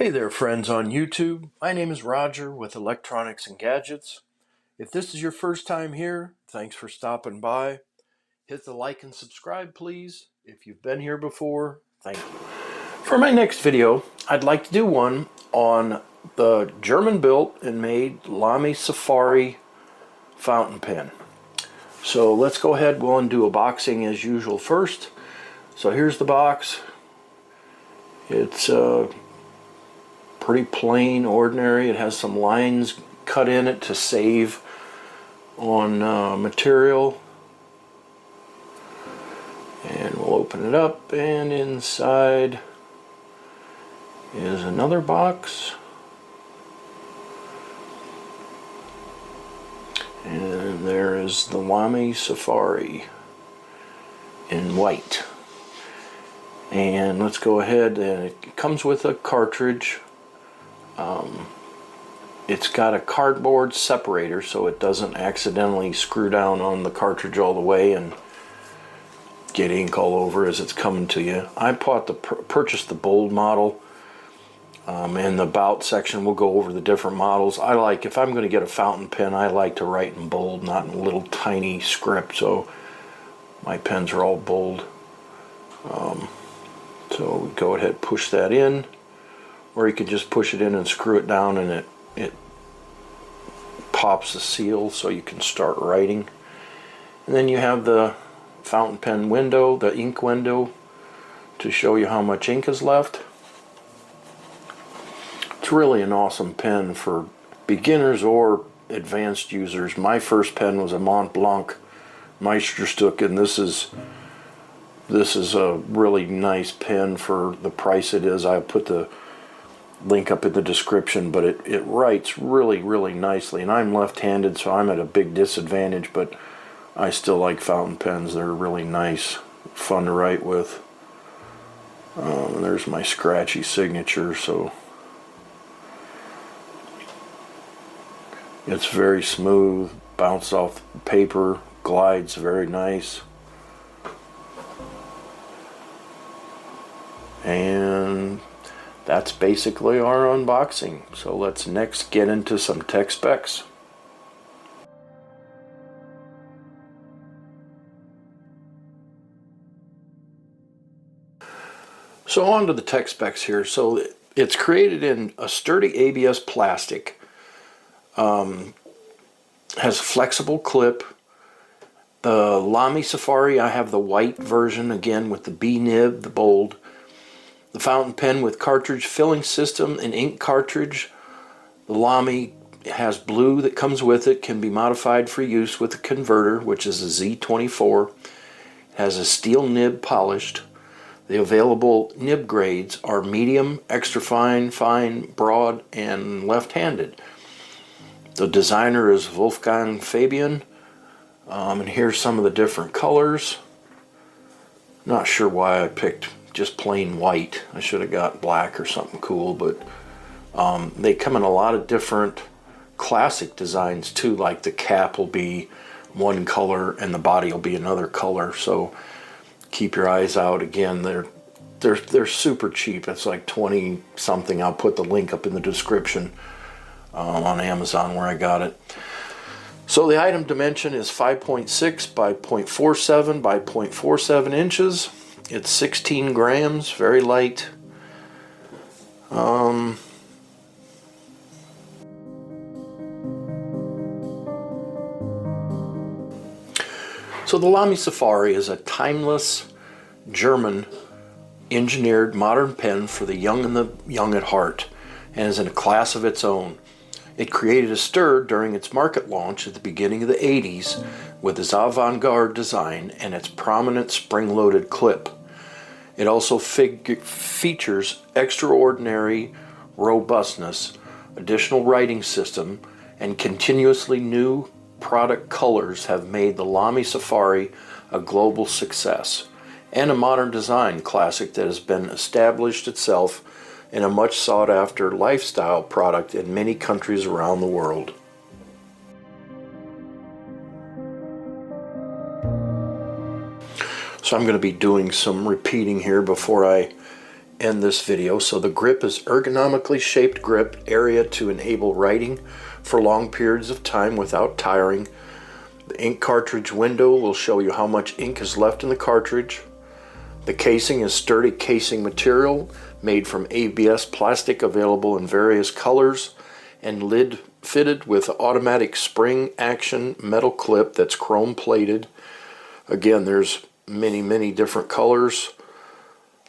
Hey there, friends on YouTube. My name is Roger with Electronics and Gadgets. If this is your first time here, thanks for stopping by. Hit the like and subscribe, please. If you've been here before, thank you. For my next video, I'd like to do one on the German-built and made Lamy Safari fountain pen. So let's go ahead and do a boxing as usual first. So here's the box. It's pretty plain, ordinary. It has some lines cut in it to save on material. And we'll open it up, and inside is another box. And there is the Lamy Safari in white. And let's go ahead, and it comes with a cartridge. It's got a cardboard separator so it doesn't accidentally screw down on the cartridge all the way and get ink all over as it's coming to you. I purchased the bold model. In the about section we'll go over the different models. If I'm going to get a fountain pen, I like to write in bold, not in little tiny script, so my pens are all bold. So we go ahead and push that in, or you can just push it in and screw it down, and it pops the seal so you can start writing. And then you have the fountain pen window, the ink window, to show you how much ink is left. It's really an awesome pen for beginners or advanced users. My first pen was a Mont Blanc Meisterstück, and this is a really nice pen for the price it is. I put the link up in the description, but it writes really nicely, and I'm left-handed, so I'm at a big disadvantage, but I still like fountain pens. They're really nice, fun to write with. There's my scratchy signature, so it's very smooth, bounces off the paper, glides very nice. And that's basically our unboxing. So let's next get into some tech specs. So on to the tech specs here. So it's created in a sturdy ABS plastic, has a flexible clip. The Lamy Safari, I have the white version, again with the B nib, the bold. The fountain pen with cartridge filling system and ink cartridge. The Lamy has blue that comes with it, can be modified for use with a converter, which is a Z24. It has a steel nib polished. The available nib grades are medium, extra fine, fine, broad, and left-handed. The designer is Wolfgang Fabian. And here's some of the different colors. Not sure why I picked just plain white. I should have got black or something cool, but they come in a lot of different classic designs too, like the cap will be one color and the body will be another color, so keep your eyes out. Again, they're super cheap. It's like 20 something. I'll put the link up in the description on Amazon where I got it. So the item dimension is 5.6 by 0.47 by 0.47 inches. It's 16 grams, very light. So the Lamy Safari is a timeless German engineered modern pen for the young and the young at heart, and is in a class of its own. It created a stir during its market launch at the beginning of the 80s with its avant-garde design and its prominent spring-loaded clip. It also features extraordinary robustness, additional writing system, and continuously new product colors have made the Lamy Safari a global success and a modern design classic that has been established itself in a much sought-after lifestyle product in many countries around the world. So I'm going to be doing some repeating here before I end this video. So the grip is ergonomically shaped grip area to enable writing for long periods of time without tiring. The ink cartridge window will show you how much ink is left in the cartridge. The casing is sturdy casing material made from ABS plastic, available in various colors, and lid fitted with automatic spring action metal clip that's chrome plated. Again, there's many different colors,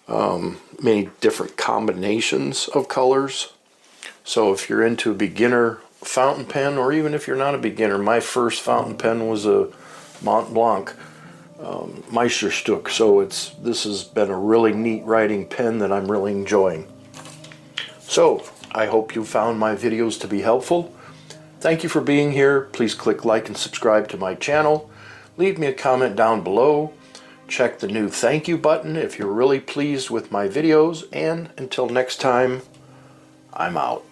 many different combinations of colors. So if you're into a beginner fountain pen, or even if you're not a beginner, my first fountain pen was a Mont Blanc Meisterstück, so this has been a really neat writing pen that I'm really enjoying. So I hope you found my videos to be helpful. Thank you for being here. Please click like and subscribe to my channel. Leave me a comment down below. Check the new thank you button if you're really pleased with my videos, and until next time, I'm out.